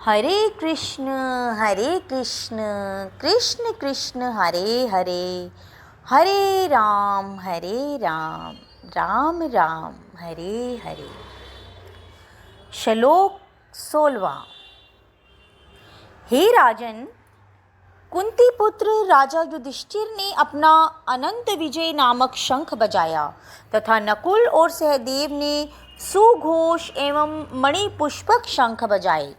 हरे कृष्ण कृष्ण कृष्ण हरे हरे, हरे राम राम राम हरे हरे। श्लोक 16। हे राजन, कुंती पुत्र राजा युधिष्ठिर ने अपना अनंत विजय नामक शंख बजाया तथा नकुल और सहदेव ने सुघोष एवं मणिपुष्पक शंख बजाए।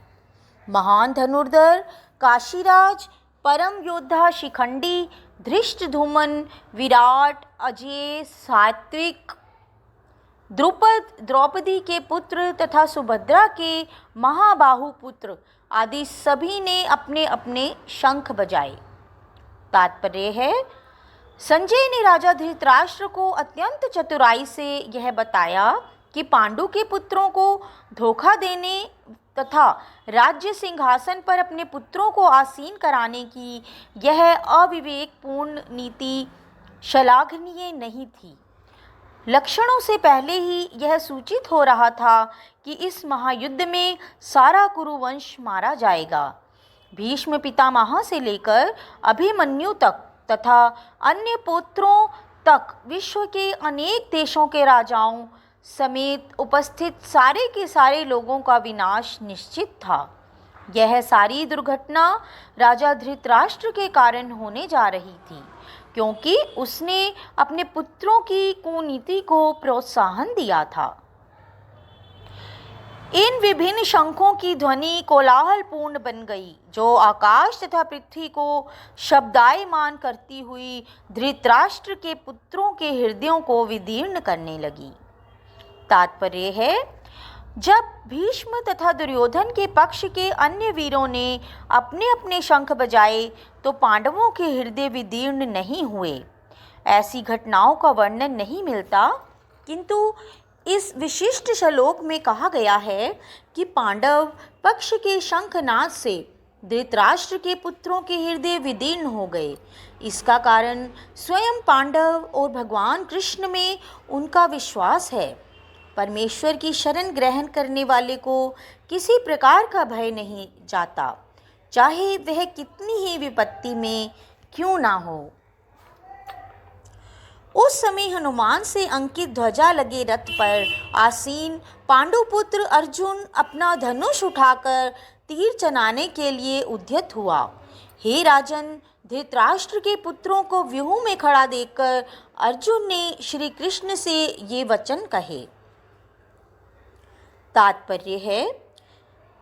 महान धनुर्धर काशीराज, परम योद्धा शिखंडी, धृष्टद्युम्न, विराट, अजय, सात्विक, द्रुपद, द्रौपदी के पुत्र तथा सुभद्रा के महाबाहु पुत्र आदि सभी ने अपने अपने शंख बजाए। तात्पर्य है, संजय ने राजा धृतराष्ट्र को अत्यंत चतुराई से यह बताया कि पांडु के पुत्रों को धोखा देने तथा राज्य सिंहासन पर अपने पुत्रों को आसीन कराने की यह अविवेकपूर्ण नीति श्लाघनीय नहीं थी। लक्षणों से पहले ही यह सूचित हो रहा था कि इस महायुद्ध में सारा कुरुवंश मारा जाएगा। भीष्म पितामह से लेकर अभिमन्यु तक तथा अन्य पुत्रों तक विश्व के अनेक देशों के राजाओं समेत उपस्थित सारे के सारे लोगों का विनाश निश्चित था। यह सारी दुर्घटना राजा धृतराष्ट्र के कारण होने जा रही थी, क्योंकि उसने अपने पुत्रों की कुनीति को प्रोत्साहन दिया था। इन विभिन्न शंखों की ध्वनि कोलाहलपूर्ण बन गई, जो आकाश तथा पृथ्वी को शब्दायमान करती हुई धृतराष्ट्र के पुत्रों के हृदयों को विदीर्ण करने लगी। तात्पर्य है, जब भीष्म तथा दुर्योधन के पक्ष के अन्य वीरों ने अपने अपने शंख बजाए तो पांडवों के हृदय विदीर्ण नहीं हुए। ऐसी घटनाओं का वर्णन नहीं मिलता, किंतु इस विशिष्ट श्लोक में कहा गया है कि पांडव पक्ष के शंखनाद से धृतराष्ट्र के पुत्रों के हृदय विदीर्ण हो गए। इसका कारण स्वयं पांडव और भगवान कृष्ण में उनका विश्वास है। परमेश्वर की शरण ग्रहण करने वाले को किसी प्रकार का भय नहीं जाता, चाहे वह कितनी ही विपत्ति में क्यों ना हो। उस समय हनुमान से अंकित ध्वजा लगे रथ पर आसीन पांडुपुत्र अर्जुन अपना धनुष उठाकर तीर चलाने के लिए उद्यत हुआ। हे राजन, धृतराष्ट्र के पुत्रों को व्यूह में खड़ा देखकर अर्जुन ने श्री कृष्ण से ये वचन कहे। तात्पर्य है,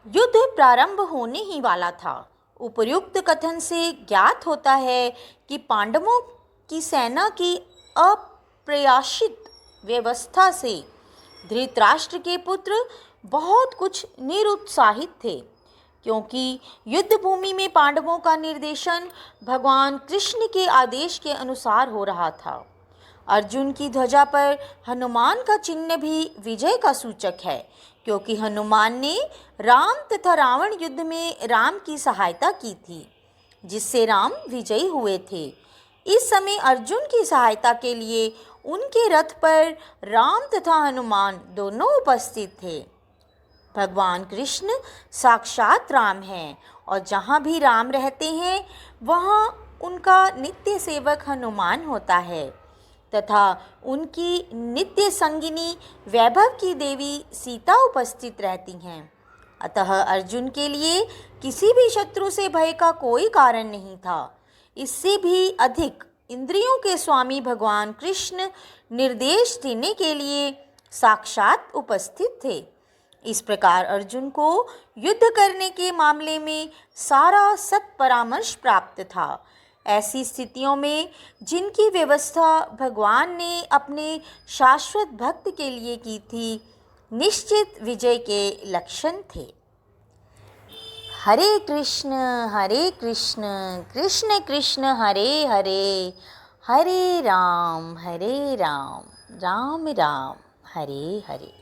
युद्ध प्रारंभ होने ही वाला था। उपर्युक्त कथन से ज्ञात होता है कि पांडवों की सेना की अप्रत्याशित व्यवस्था से धृतराष्ट्र के पुत्र बहुत कुछ निरुत्साहित थे, क्योंकि युद्ध भूमि में पांडवों का निर्देशन भगवान कृष्ण के आदेश के अनुसार हो रहा था। अर्जुन की ध्वजा पर हनुमान का चिन्ह भी विजय का सूचक है, क्योंकि हनुमान ने राम तथा रावण युद्ध में राम की सहायता की थी, जिससे राम विजयी हुए थे। इस समय अर्जुन की सहायता के लिए उनके रथ पर राम तथा हनुमान दोनों उपस्थित थे। भगवान कृष्ण साक्षात राम हैं, और जहाँ भी राम रहते हैं वहाँ उनका नित्य सेवक हनुमान होता है तथा उनकी नित्य संगिनी वैभव की देवी सीता उपस्थित रहती हैं। अतः अर्जुन के लिए किसी भी शत्रु से भय का कोई कारण नहीं था। इससे भी अधिक इंद्रियों के स्वामी भगवान कृष्ण निर्देश देने के लिए साक्षात उपस्थित थे। इस प्रकार अर्जुन को युद्ध करने के मामले में सारा सत्परामर्श प्राप्त था। ऐसी स्थितियों में जिनकी व्यवस्था भगवान ने अपने शाश्वत भक्त के लिए की थी, निश्चित विजय के लक्षण थे। हरे कृष्ण कृष्ण कृष्ण हरे हरे, हरे राम राम राम हरे हरे।